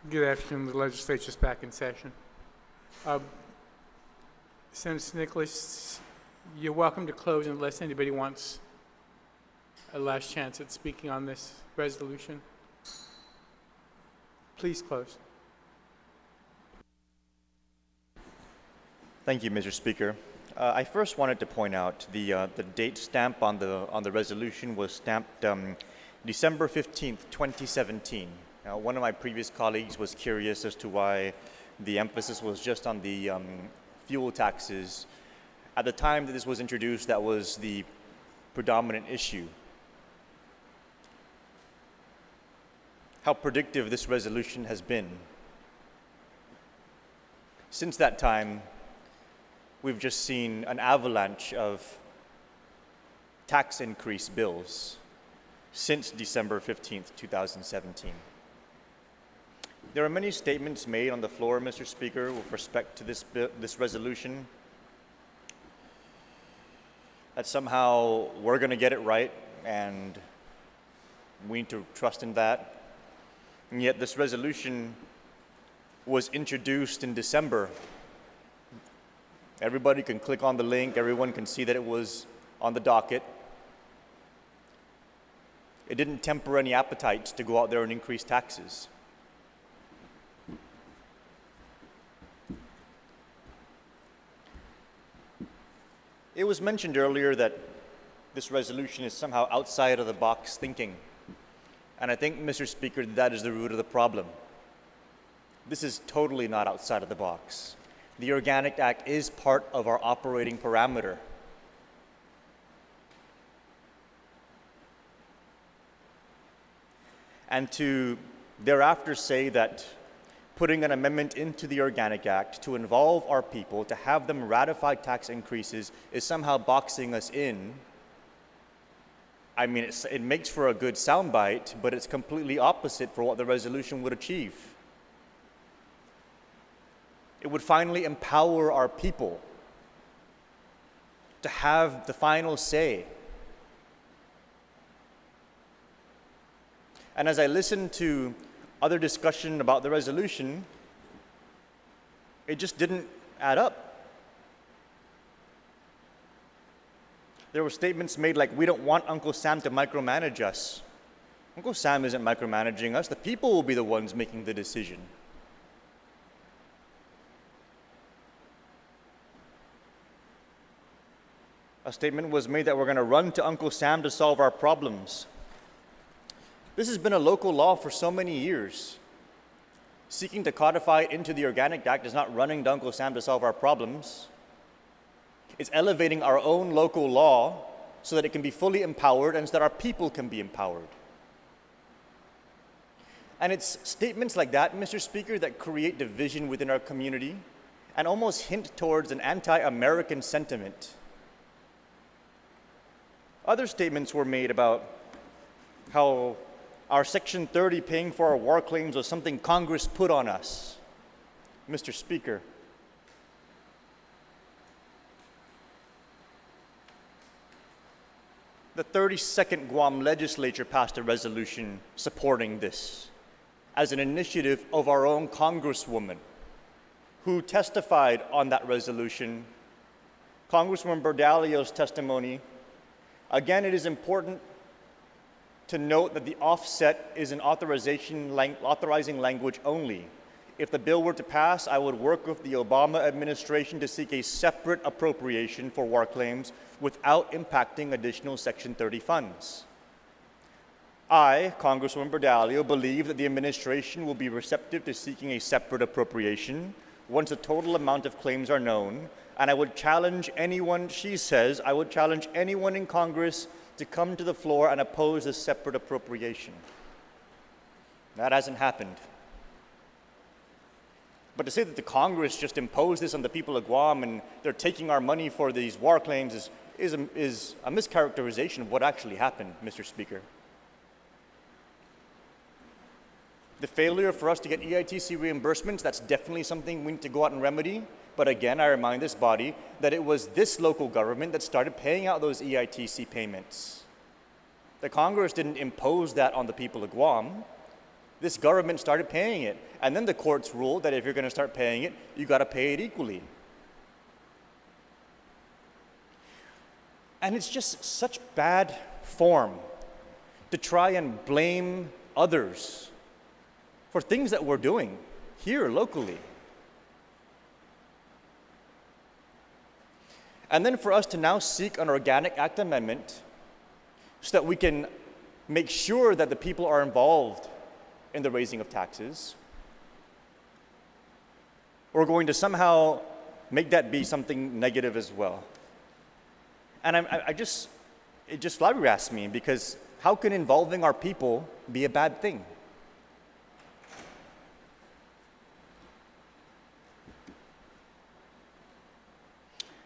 Good afternoon. The legislature's back in session. Senator Nicholas, you're welcome to close unless anybody wants a last chance at speaking on this resolution. Please close. Thank you, Mr. Speaker. I first wanted to point out the date stamp on the resolution was stamped December 15th, 2017. Now, one of my previous colleagues was curious as to why the emphasis was just on the fuel taxes. At the time that this was introduced, that was the predominant issue. How predictive this resolution has been. Since that time, we've just seen an avalanche of tax increase bills since December 15th, 2017. There are many statements made on the floor, Mr. Speaker, with respect to this resolution, that somehow we're going to get it right and we need to trust in that. And yet this resolution was introduced in December. Everybody can click on the link, everyone can see that it was on the docket. It didn't temper any appetites to go out there and increase taxes. It was mentioned earlier that this resolution is somehow outside of the box thinking. And I think, Mr. Speaker, that is the root of the problem. This is totally not outside of the box. The Organic Act is part of our operating parameter. And to thereafter say that putting an amendment into the Organic Act to involve our people, to have them ratify tax increases, is somehow boxing us in. I mean, it makes for a good soundbite, but it's completely opposite for what the resolution would achieve. It would finally empower our people to have the final say. And as I listened to other discussion about the resolution, it just didn't add up. There were statements made like, we don't want Uncle Sam to micromanage us. Uncle Sam isn't micromanaging us. The people will be the ones making the decision. A statement was made that we're going to run to Uncle Sam to solve our problems. This has been a local law for so many years. Seeking to codify it into the Organic Act is not running to Uncle Sam to solve our problems. It's elevating our own local law so that it can be fully empowered and so that our people can be empowered. And it's statements like that, Mr. Speaker, that create division within our community and almost hint towards an anti-American sentiment. Other statements were made about how our Section 30 paying for our war claims was something Congress put on us. Mr. Speaker, the 32nd Guam Legislature passed a resolution supporting this as an initiative of our own Congresswoman who testified on that resolution. Congresswoman Berdalio's testimony. Again, it is important to note that the offset is an authorizing language only. If the bill were to pass, I would work with the Obama administration to seek a separate appropriation for war claims without impacting additional Section 30 funds. I, Congresswoman Berdalio, believe that the administration will be receptive to seeking a separate appropriation once the total amount of claims are known, and I would challenge anyone, she says, I would challenge anyone in Congress to come to the floor and oppose a separate appropriation. That hasn't happened. But to say that the Congress just imposed this on the people of Guam and they're taking our money for these war claims is a mischaracterization of what actually happened, Mr. Speaker. The failure for us to get EITC reimbursements, that's definitely something we need to go out and remedy. But again, I remind this body that it was this local government that started paying out those EITC payments. The Congress didn't impose that on the people of Guam. This government started paying it. And then the courts ruled that if you're going to start paying it, you got to pay it equally. And it's just such bad form to try and blame others for things that we're doing here locally. And then for us to now seek an Organic Act amendment so that we can make sure that the people are involved in the raising of taxes, we're going to somehow make that be something negative as well. And it just flabbergasts me, because how can involving our people be a bad thing?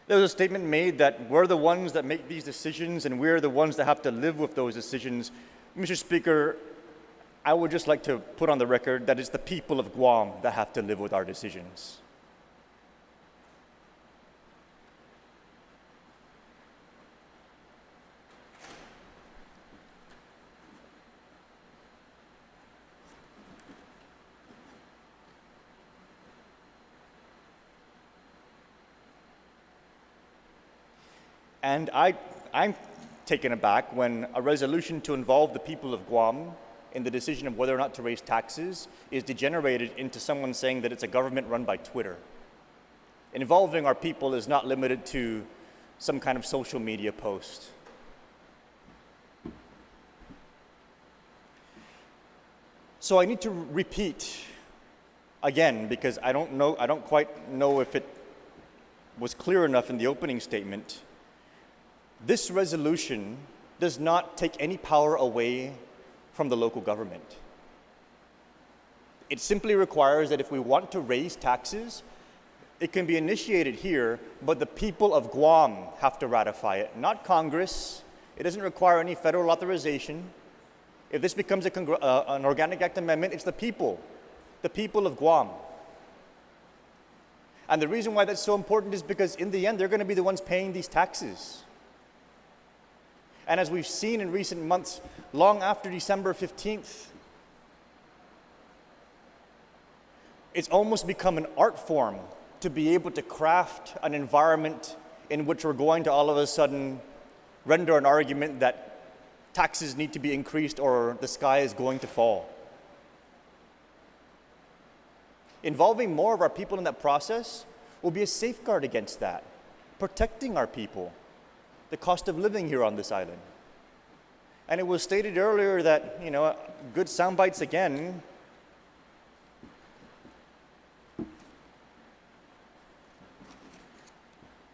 There was a statement made that we're the ones that make these decisions and we're the ones that have to live with those decisions. Mr. Speaker, I would just like to put on the record that it's the people of Guam that have to live with our decisions. And I'm taken aback when a resolution to involve the people of Guam in the decision of whether or not to raise taxes is degenerated into someone saying that it's a government run by Twitter. Involving our people is not limited to some kind of social media post. So I need to repeat again, because I don't quite know if it was clear enough in the opening statement. This resolution does not take any power away from the local government. It simply requires that if we want to raise taxes, it can be initiated here, but the people of Guam have to ratify it, not Congress. It doesn't require any federal authorization. If this becomes an Organic Act amendment, it's the people of Guam. And the reason why that's so important is because in the end, they're going to be the ones paying these taxes. And as we've seen in recent months, long after December 15th, it's almost become an art form to be able to craft an environment in which we're going to all of a sudden render an argument that taxes need to be increased or the sky is going to fall. Involving more of our people in that process will be a safeguard against that, protecting our people, the cost of living here on this island. And it was stated earlier that, good sound bites again.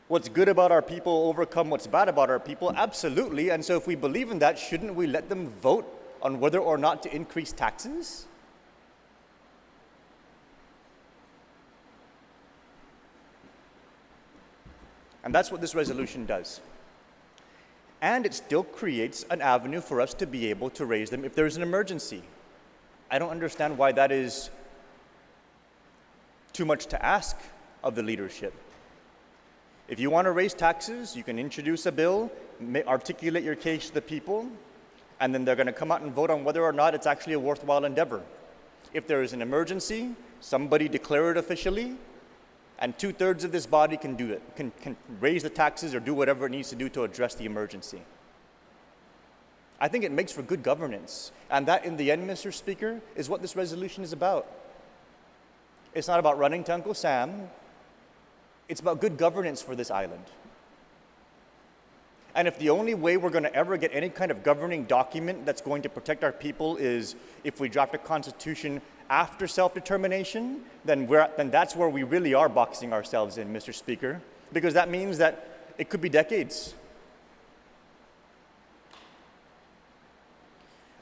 What's good about our people overcome what's bad about our people? Absolutely. And so if we believe in that, shouldn't we let them vote on whether or not to increase taxes? And that's what this resolution does. And it still creates an avenue for us to be able to raise them if there's an emergency. I don't understand why that is too much to ask of the leadership. If you want to raise taxes, you can introduce a bill, articulate your case to the people, and then they're going to come out and vote on whether or not it's actually a worthwhile endeavor. If there is an emergency, somebody declare it officially, and 2/3 of this body can do it, can raise the taxes or do whatever it needs to do to address the emergency. I think it makes for good governance. And that, in the end, Mr. Speaker, is what this resolution is about. It's not about running to Uncle Sam. It's about good governance for this island. And if the only way we're going to ever get any kind of governing document that's going to protect our people is if we draft a constitution after self-determination, then that's where we really are boxing ourselves in, Mr. Speaker, because that means that it could be decades.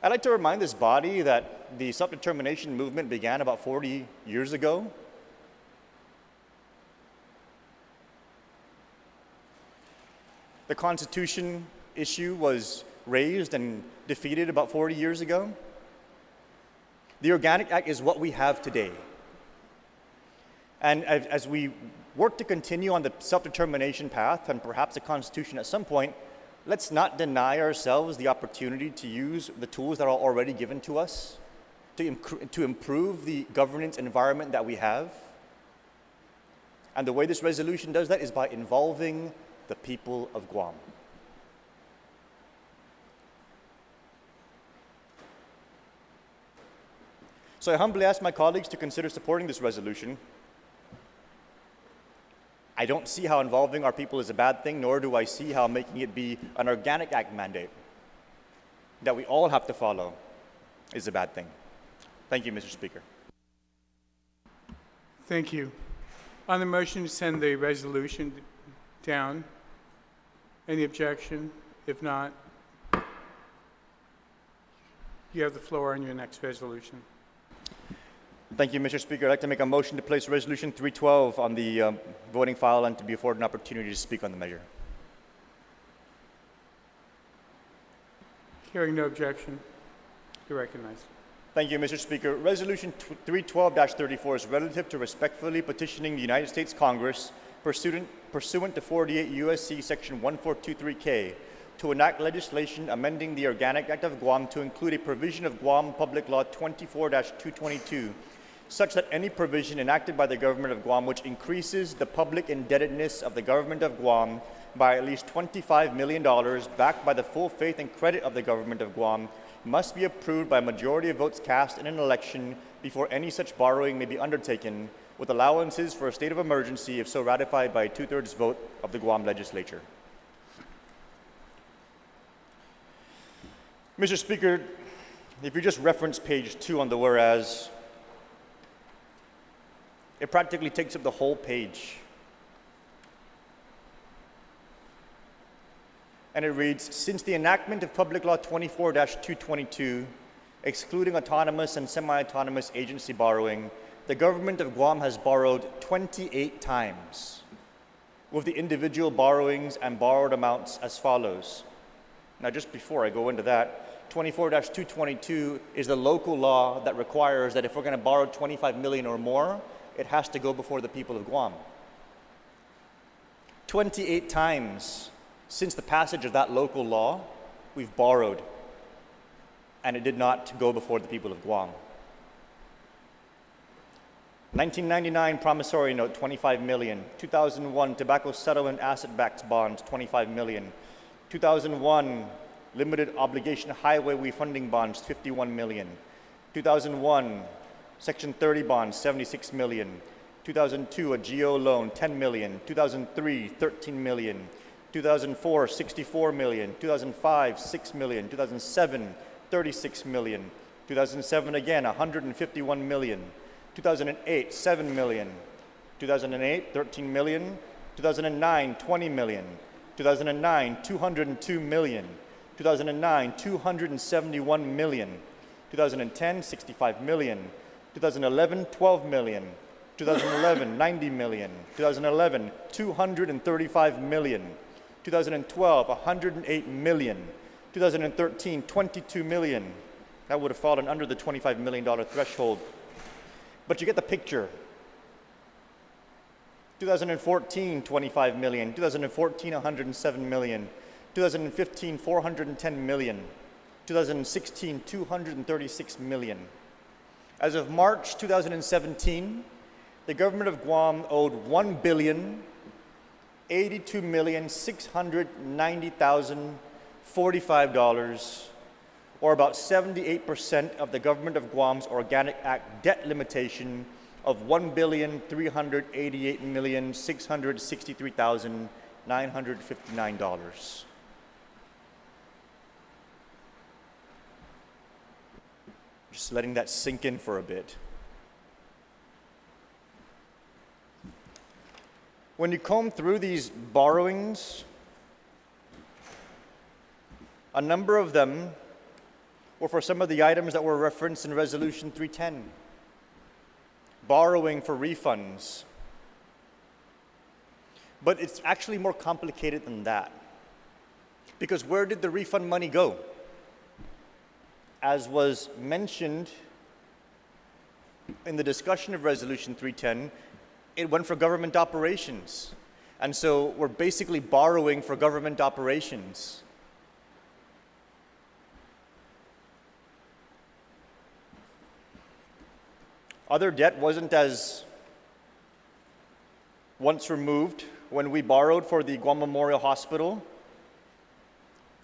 I'd like to remind this body that the self-determination movement began about 40 years ago. The Constitution issue was raised and defeated about 40 years ago. The Organic Act is what we have today. And as we work to continue on the self-determination path and perhaps a constitution at some point, let's not deny ourselves the opportunity to use the tools that are already given to us to improve the governance environment that we have. And the way this resolution does that is by involving the people of Guam. So I humbly ask my colleagues to consider supporting this resolution. I don't see how involving our people is a bad thing, nor do I see how making it be an organic act mandate that we all have to follow is a bad thing. Thank you, Mr. Speaker. Thank you. On the motion to send the resolution down, any objection? If not, you have the floor on your next resolution. Thank you, Mr. Speaker. I'd like to make a motion to place Resolution 312 on the voting file and to be afforded an opportunity to speak on the measure. Hearing no objection, you're recognized. Thank you, Mr. Speaker. Resolution 312-34 is relative to respectfully petitioning the United States Congress pursuant to 48 U.S.C. Section 1423K to enact legislation amending the Organic Act of Guam to include a provision of Guam Public Law 24-222 such that any provision enacted by the government of Guam which increases the public indebtedness of the government of Guam by at least $25 million backed by the full faith and credit of the government of Guam must be approved by a majority of votes cast in an election before any such borrowing may be undertaken, with allowances for a state of emergency if so ratified by a 2/3 vote of the Guam Legislature. Mr. Speaker, if you just reference page 2 on the whereas, it practically takes up the whole page. And it reads, since the enactment of Public Law 24-222, excluding autonomous and semi-autonomous agency borrowing, the government of Guam has borrowed 28 times, with the individual borrowings and borrowed amounts as follows. Now, just before I go into that, 24-222 is the local law that requires that if we're going to borrow $25 million or more, it has to go before the people of Guam. 28 times since the passage of that local law, we've borrowed, and it did not go before the people of Guam. 1999 promissory note, $25 million. 2001 tobacco settlement asset-backed bonds, $25 million. 2001 limited obligation highway refunding bonds, $51 million. 2001 Section 30 bonds, $76 million. 2002 a GO loan, $10 million. 2003 $13 million. 2004 $64 million. 2005 $6 million. 2007 $36 million. 2007 again $151 million. 2008 $7 million. 2008 $13 million. 2009 $20 million. 2009 $202 million. 2009 $271 million. 2010 $65 million. 2011 $12 million. 2011 $90 million. 2011 $235 million. 2012 $108 million. 2013 $22 million. That would have fallen under the $25 million threshold. But you get the picture. 2014 $25 million. 2014 $107 million. 2015 $410 million. 2016 $236 million. As of March 2017, the government of Guam owed $1,082,690,045, or about 78% of the government of Guam's Organic Act debt limitation of $1,388,663,959. Just letting that sink in for a bit. When you comb through these borrowings, a number of them were for some of the items that were referenced in Resolution 310. Borrowing for refunds. But it's actually more complicated than that. Because where did the refund money go? As was mentioned in the discussion of Resolution 310, it went for government operations. And so we're basically borrowing for government operations. Other debt wasn't as once removed when we borrowed for the Guam Memorial Hospital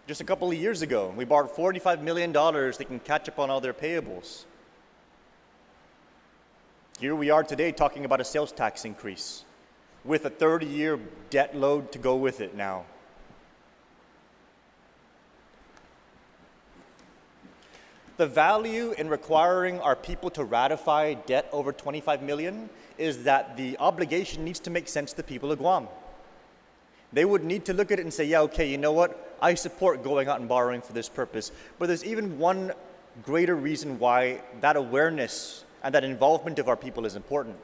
just a couple of years ago. We borrowed $45 million. They can catch up on all their payables. Here we are today talking about a sales tax increase with a 30-year debt load to go with it now. The value in requiring our people to ratify debt over $25 million is that the obligation needs to make sense to the people of Guam. They would need to look at it and say, yeah, okay, you know what? I support going out and borrowing for this purpose. But there's even one greater reason why that awareness and that involvement of our people is important.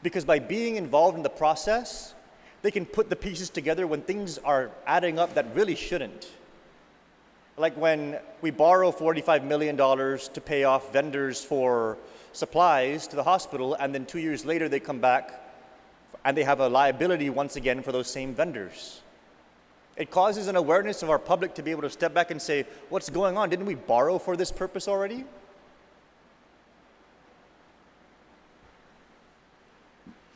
Because by being involved in the process, they can put the pieces together when things are adding up that really shouldn't. Like when we borrow $45 million to pay off vendors for supplies to the hospital, and then 2 years later they come back and they have a liability once again for those same vendors. It causes an awareness of our public to be able to step back and say, what's going on? Didn't we borrow for this purpose already?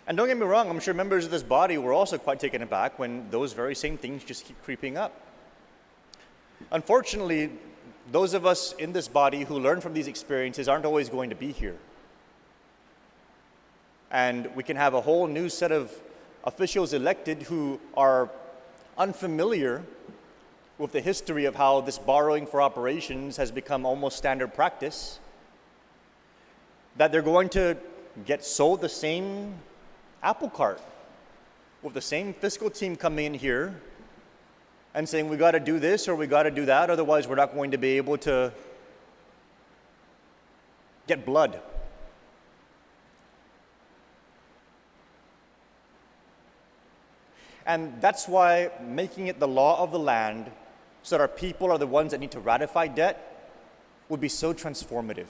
And don't get me wrong, I'm sure members of this body were also quite taken aback when those very same things just keep creeping up. Unfortunately, those of us in this body who learn from these experiences aren't always going to be here. And we can have a whole new set of officials elected who are unfamiliar with the history of how this borrowing for operations has become almost standard practice, that they're going to get sold the same apple cart with the same fiscal team coming in here and saying we got to do this or we got to do that, otherwise we're not going to be able to get blood. And that's why making it the law of the land so that our people are the ones that need to ratify debt would be so transformative.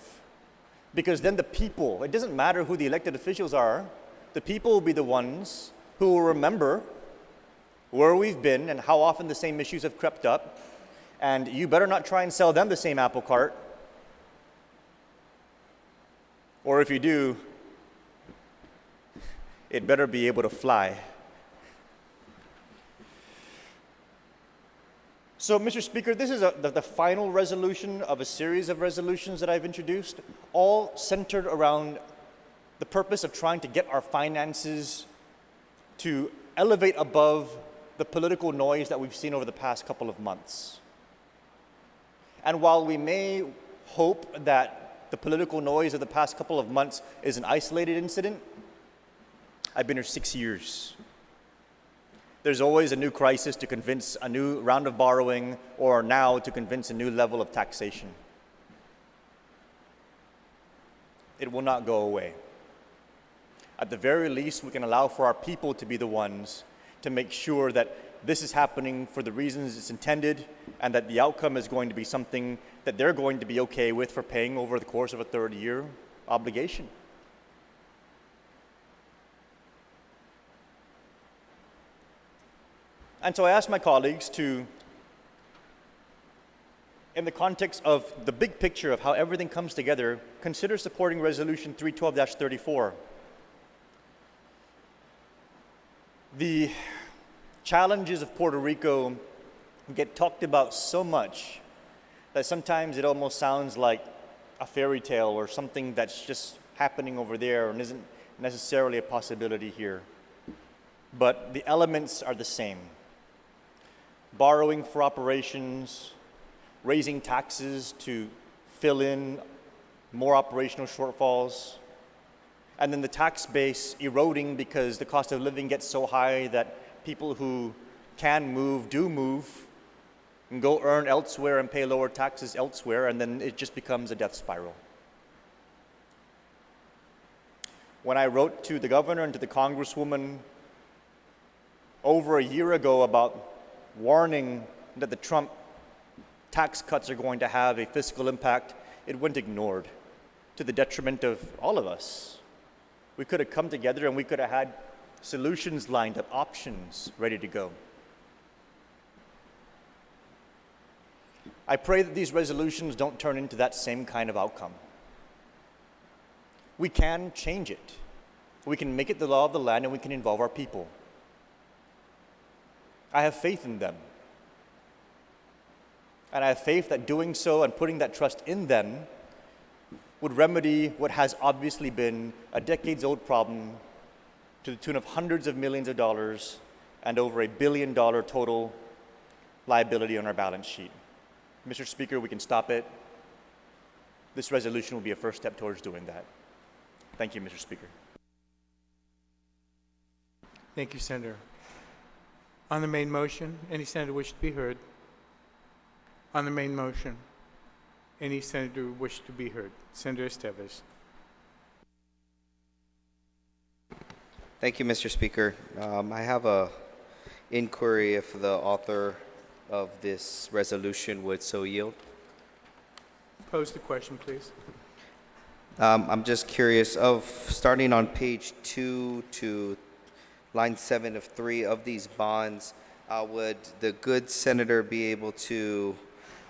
Because then the people, it doesn't matter who the elected officials are, the people will be the ones who will remember where we've been and how often the same issues have crept up. And you better not try and sell them the same apple cart. Or if you do, it better be able to fly. So, Mr. Speaker, this is the final resolution of a series of resolutions that I've introduced, all centered around the purpose of trying to get our finances to elevate above the political noise that we've seen over the past couple of months. And while we may hope that the political noise of the past couple of months is an isolated incident, I've been here 6 years. There's always a new crisis to convince a new round of borrowing, or now to convince a new level of taxation. It will not go away. At the very least, we can allow for our people to be the ones to make sure that this is happening for the reasons it's intended, and that the outcome is going to be something that they're going to be okay with for paying over the course of a 30-year obligation. And so I asked my colleagues to, in the context of the big picture of how everything comes together, consider supporting Resolution 312-34. The challenges of Puerto Rico get talked about so much that sometimes it almost sounds like a fairy tale or something that's just happening over there and isn't necessarily a possibility here. But the elements are the same. Borrowing for operations, raising taxes to fill in more operational shortfalls, and then the tax base eroding because the cost of living gets so high that people who can move do move and go earn elsewhere and pay lower taxes elsewhere, and then it just becomes a death spiral. When I wrote to the governor and to the congresswoman over a year ago about warning that the Trump tax cuts are going to have a fiscal impact, it went ignored to the detriment of all of us. We could have come together and we could have had solutions lined up, options ready to go. I pray that these resolutions don't turn into that same kind of outcome. we can change it. We can make it the law of the land, and we can involve our people. I have faith in them. And I have faith that doing so and putting that trust in them would remedy what has obviously been a decades-old problem to the tune of hundreds of millions of dollars and over $1 billion total liability on our balance sheet. Mr. Speaker, we can stop it. This resolution will be a first step towards doing that. Thank you, Mr. Speaker. Thank you, Senator. On the main motion, any senator wish to be heard? On the main motion, any senator wish to be heard? Senator Esteves. Thank you, Mr. Speaker. I have a inquiry if the author of this resolution would so yield. Pose the question, please. I'm just curious of starting on page 2 to line 7 of 3 of these bonds, would the good senator be able to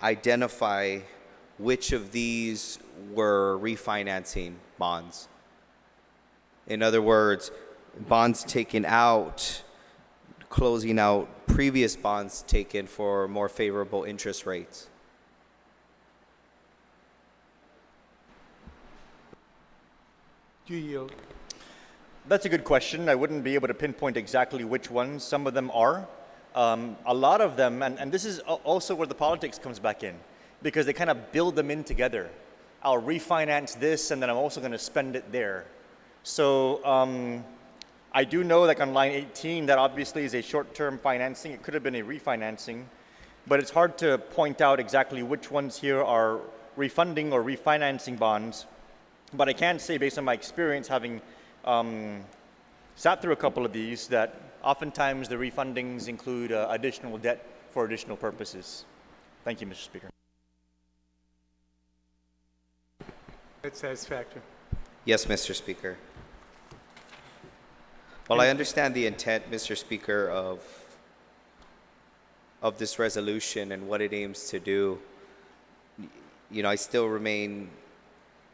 identify which of these were refinancing bonds? In other words, bonds taken out, closing out previous bonds taken for more favorable interest rates. Do you yield? That's a good question. I wouldn't be able to pinpoint exactly which ones. Some of them are. A lot of them, and this is also where the politics comes back in, because they kind of build them in together. I'll refinance this, and then I'm also going to spend it there. So I do know, like on line 18, that obviously is a short-term financing. It could have been a refinancing, but it's hard to point out exactly which ones here are refunding or refinancing bonds. But I can say, based on my experience, having sat through a couple of these, that oftentimes the refundings include additional debt for additional purposes. Thank you, Mr. Speaker. That's satisfactory. Yes, Mr. Speaker. Well, I understand the intent, Mr. Speaker, of this resolution and what it aims to do. You know, I still remain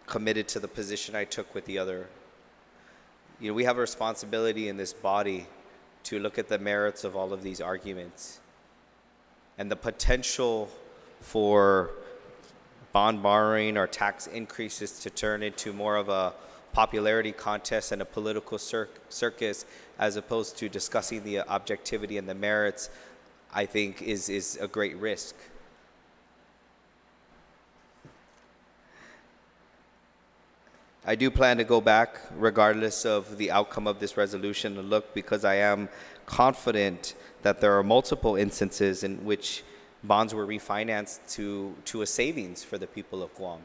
committed to the position I took with the other. You know, we have a responsibility in this body to look at the merits of all of these arguments and the potential for bond borrowing or tax increases to turn into more of a popularity contest and a political circus, as opposed to discussing the objectivity and the merits, I think is a great risk. I do plan to go back, regardless of the outcome of this resolution, and look, because I am confident that there are multiple instances in which bonds were refinanced to a savings for the people of Guam.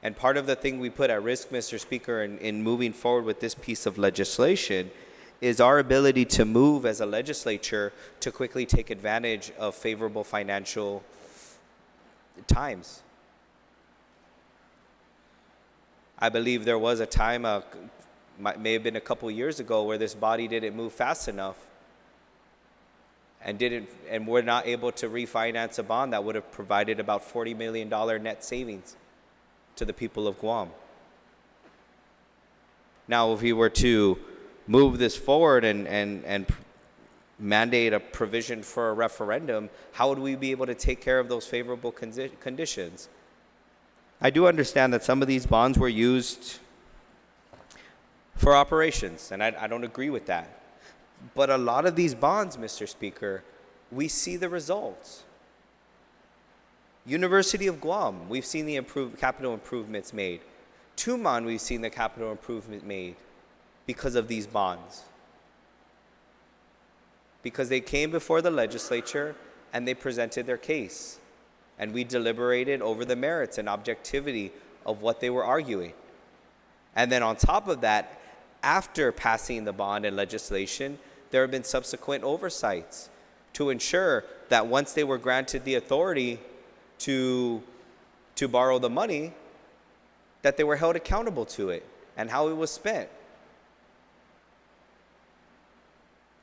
And part of the thing we put at risk, Mr. Speaker, in moving forward with this piece of legislation is our ability to move as a legislature to quickly take advantage of favorable financial times. I believe there was a time, may have been a couple years ago, where this body didn't move fast enough and were not able to refinance a bond that would have provided about $40 million net savings to the people of Guam. Now, if we were to move this forward and mandate a provision for a referendum, how would we be able to take care of those favorable conditions? I do understand that some of these bonds were used for operations, and I don't agree with that. But a lot of these bonds, Mr. Speaker, we see the results. University of Guam, we've seen the capital improvements made. Tuman, we've seen the capital improvement made because of these bonds. Because they came before the legislature and they presented their case. And we deliberated over the merits and objectivity of what they were arguing. And then on top of that, after passing the bond and legislation, there have been subsequent oversights to ensure that once they were granted the authority to borrow the money, that they were held accountable to it and how it was spent.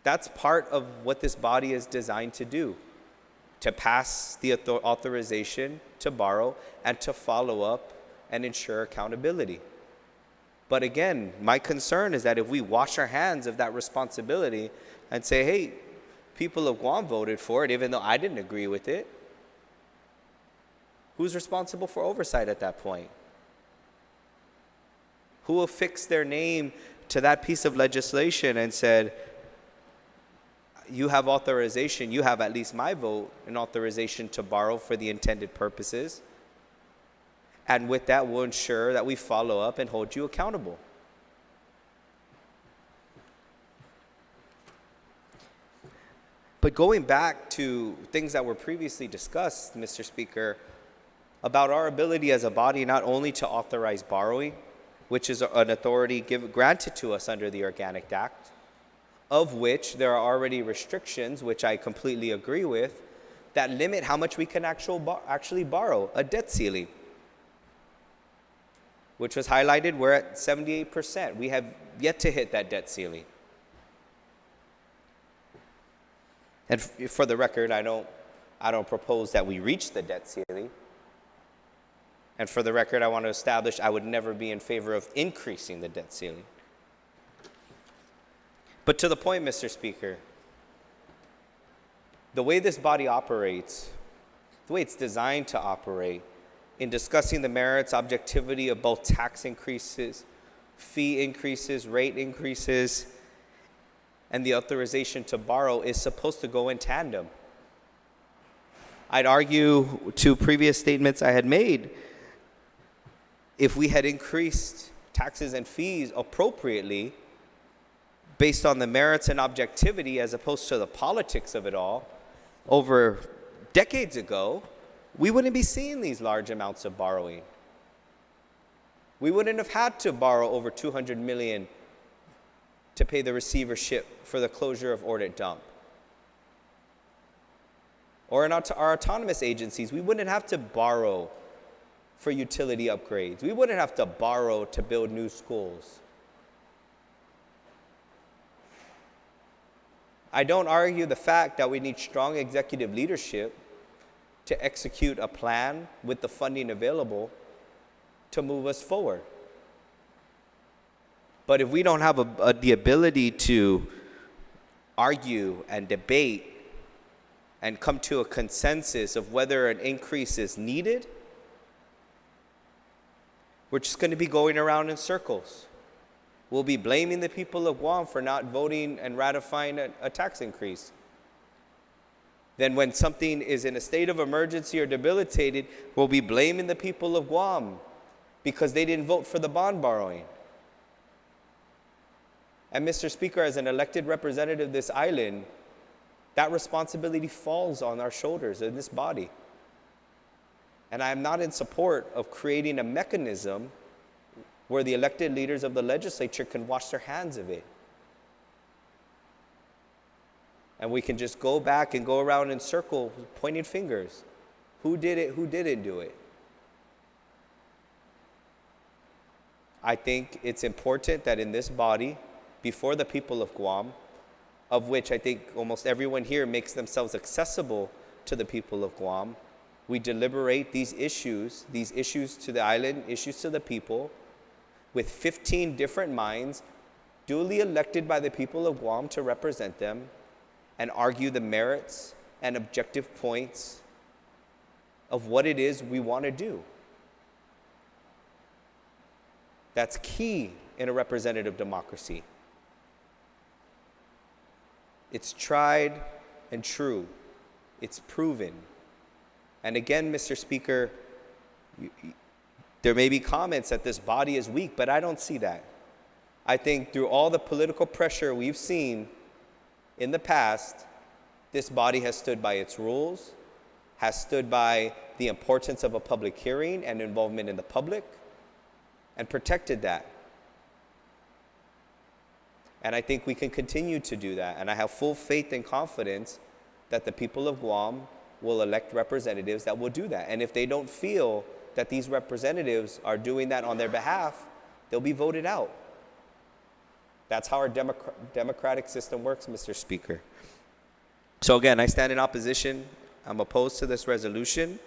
That's part of what this body is designed to do, to pass the authorization to borrow and to follow up and ensure accountability. But again, my concern is that if we wash our hands of that responsibility and say, hey, people of Guam voted for it, even though I didn't agree with it, who's responsible for oversight at that point? Who will fix their name to that piece of legislation and said, you have authorization, you have at least my vote and authorization to borrow for the intended purposes. And with that, we'll ensure that we follow up and hold you accountable. But going back to things that were previously discussed, Mr. Speaker, about our ability as a body not only to authorize borrowing, which is an authority granted to us under the Organic Act, of which there are already restrictions, which I completely agree with, that limit how much we can actually borrow, a debt ceiling, which was highlighted. We're at 78%. We have yet to hit that debt ceiling. And for the record, I don't propose that we reach the debt ceiling. And for the record, I want to establish I would never be in favor of increasing the debt ceiling. But to the point, Mr. Speaker, the way this body operates, the way it's designed to operate, in discussing the merits, objectivity of both tax increases, fee increases, rate increases, and the authorization to borrow is supposed to go in tandem. I'd argue to previous statements I had made, if we had increased taxes and fees appropriately based on the merits and objectivity as opposed to the politics of it all over decades ago, we wouldn't be seeing these large amounts of borrowing. We wouldn't have had to borrow over $200 million to pay the receivership for the closure of Ordit Dump. Or in our autonomous agencies, we wouldn't have to borrow for utility upgrades. We wouldn't have to borrow to build new schools. I don't argue the fact that we need strong executive leadership to execute a plan with the funding available to move us forward. But if we don't have the ability to argue and debate and come to a consensus of whether an increase is needed, we're just going to be going around in circles. We'll be blaming the people of Guam for not voting and ratifying a tax increase. Then when something is in a state of emergency or debilitated, we'll be blaming the people of Guam because they didn't vote for the bond borrowing. And Mr. Speaker, as an elected representative of this island, that responsibility falls on our shoulders in this body. And I am not in support of creating a mechanism where the elected leaders of the legislature can wash their hands of it. And we can just go back and go around in circles pointing fingers. Who did it? Who didn't do it? I think it's important that in this body, before the people of Guam, of which I think almost everyone here makes themselves accessible to the people of Guam, we deliberate these issues to the island, issues to the people, with 15 different minds, duly elected by the people of Guam to represent them, and argue the merits and objective points of what it is we want to do. That's key in a representative democracy. It's tried and true. It's proven. And again, Mr. Speaker, there may be comments that this body is weak, but I don't see that. I think through all the political pressure we've seen in the past, this body has stood by its rules, has stood by the importance of a public hearing and involvement in the public, and protected that. And I think we can continue to do that. And I have full faith and confidence that the people of Guam will elect representatives that will do that. And if they don't feel that these representatives are doing that on their behalf, they'll be voted out. That's how our democratic system works, Mr. Speaker. So again, I stand in opposition. I'm opposed to this resolution,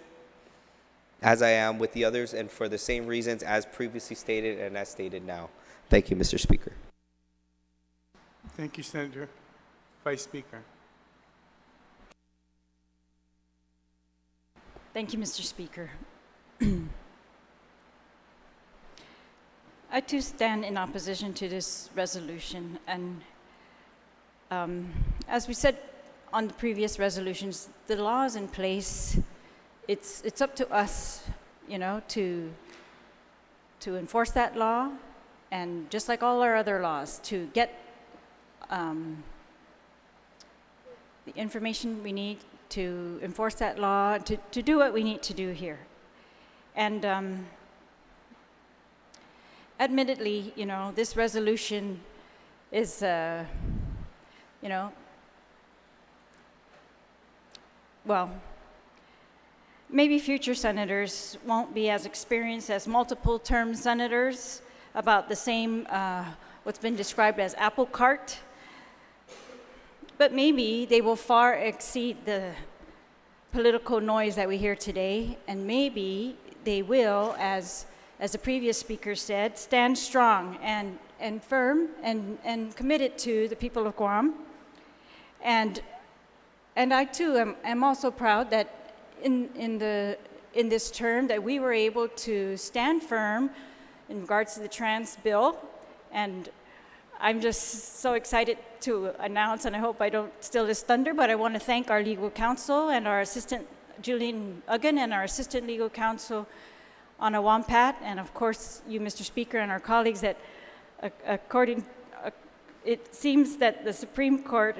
as I am with the others, and for the same reasons as previously stated and as stated now. Thank you, Mr. Speaker. Thank you, Senator. Vice Speaker. Thank you, Mr. Speaker. I too stand in opposition to this resolution, and as we said on the previous resolutions, the law is in place. It's up to us, you know, to enforce that law, and just like all our other laws, to get the information we need to enforce that law, to do what we need to do here. And admittedly, you know, this resolution is, you know, well, maybe future senators won't be as experienced as multiple-term senators about the same, what's been described as apple cart, but maybe they will far exceed the political noise that we hear today, and maybe they will, as the previous speaker said, stand strong and firm and committed to the people of Guam. And I too am also proud that in this term that we were able to stand firm in regards to the trans bill, and I'm just so excited to announce, and I hope I don't steal this thunder, but I want to thank our legal counsel and our assistant, Julian Uggan, and our assistant legal counsel, Anna Wampat, and of course you, Mr. Speaker, and our colleagues that it seems that the Supreme Court,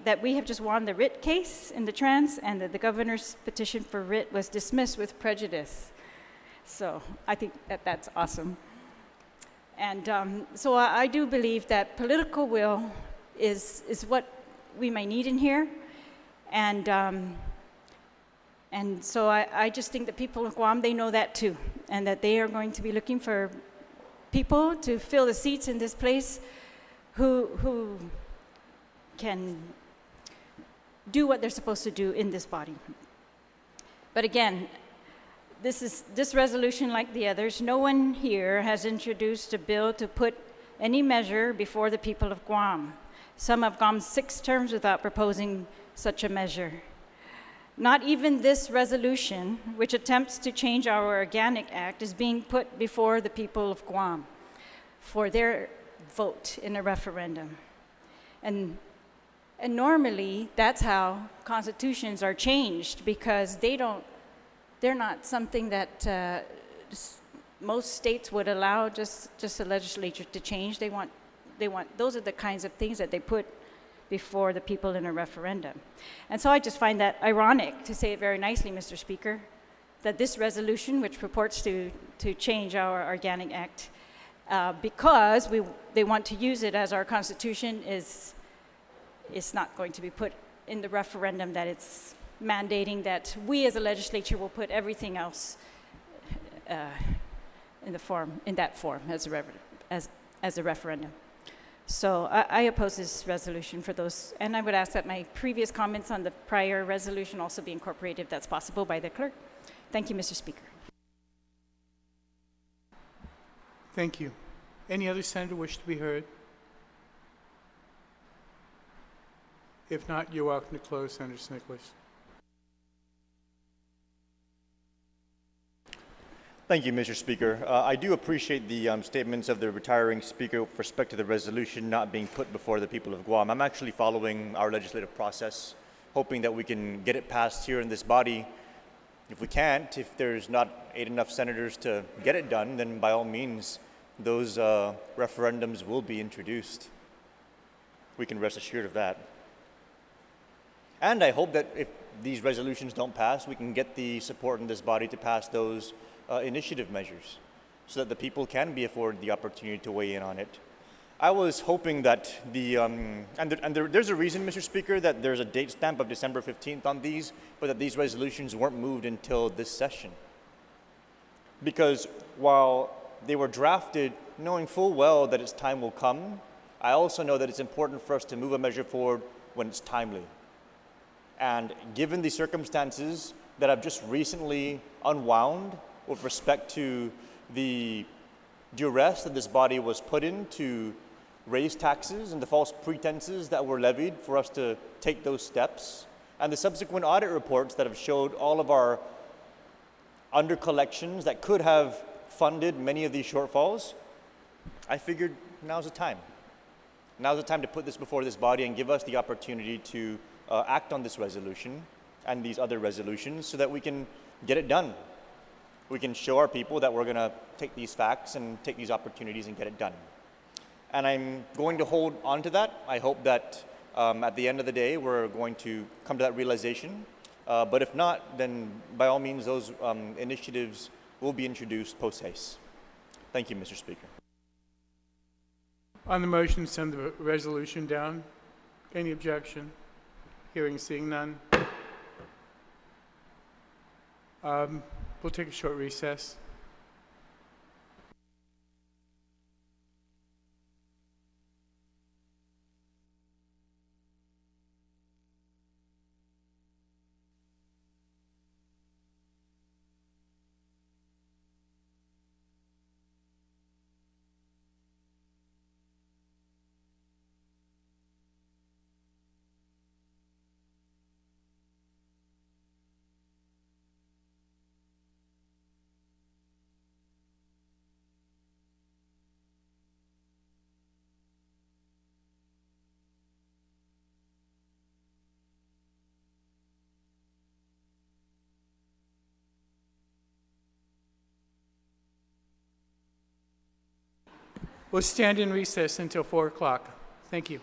that we have just won the writ case in the trans, and that the governor's petition for writ was dismissed with prejudice. So I think that that's awesome. And so I do believe that political will is what we may need in here. And so I just think the people of Guam, they know that too, and that they are going to be looking for people to fill the seats in this place who can do what they're supposed to do in this body. But again, this resolution, like the others, no one here has introduced a bill to put any measure before the people of Guam. Some have gone 6 terms without proposing such a measure. Not even this resolution, which attempts to change our Organic Act, is being put before the people of Guam for their vote in a referendum. And normally, that's how constitutions are changed, because they're not something that most states would allow just the legislature to change. They want, those are the kinds of things that they put before the people in a referendum. And so I just find that ironic, to say it very nicely, Mr. Speaker, that this resolution, which purports to change our Organic Act, because they want to use it as our constitution, is not going to be put in the referendum, that it's mandating that we as a legislature will put everything else in that form as a referendum. So I oppose this resolution for those, and I would ask that my previous comments on the prior resolution also be incorporated, if that's possible, by the clerk. Thank you, Mr. Speaker. Thank you. Any other senator wish to be heard? If not, you're welcome to close, Senator Nicholas. Thank you, Mr. Speaker. I do appreciate the statements of the retiring speaker with respect to the resolution not being put before the people of Guam. I'm actually following our legislative process, hoping that we can get it passed here in this body. If we can't, if there's not enough senators to get it done, then by all means, those referendums will be introduced. We can rest assured of that. And I hope that if these resolutions don't pass, we can get the support in this body to pass those initiative measures so that the people can be afforded the opportunity to weigh in on it. I was hoping that there's a reason, Mr. Speaker, that there's a date stamp of December 15th on these, but that these resolutions weren't moved until this session. Because while they were drafted knowing full well that its time will come, I also know that it's important for us to move a measure forward when it's timely. And given the circumstances that I've just recently unwound with respect to the duress that this body was put in to raise taxes and the false pretenses that were levied for us to take those steps, and the subsequent audit reports that have showed all of our under collections that could have funded many of these shortfalls, I figured now's the time. Now's the time to put this before this body and give us the opportunity to act on this resolution and these other resolutions so that we can get it done. We can show our people that we're going to take these facts and take these opportunities and get it done. And I'm going to hold on to that. I hope that at the end of the day, we're going to come to that realization. But if not, then by all means, those initiatives will be introduced post haste. Thank you, Mr. Speaker. On the motion, send the resolution down. Any objection? Hearing, seeing none. We'll take a short recess. We'll stand in recess until 4 o'clock. Thank you.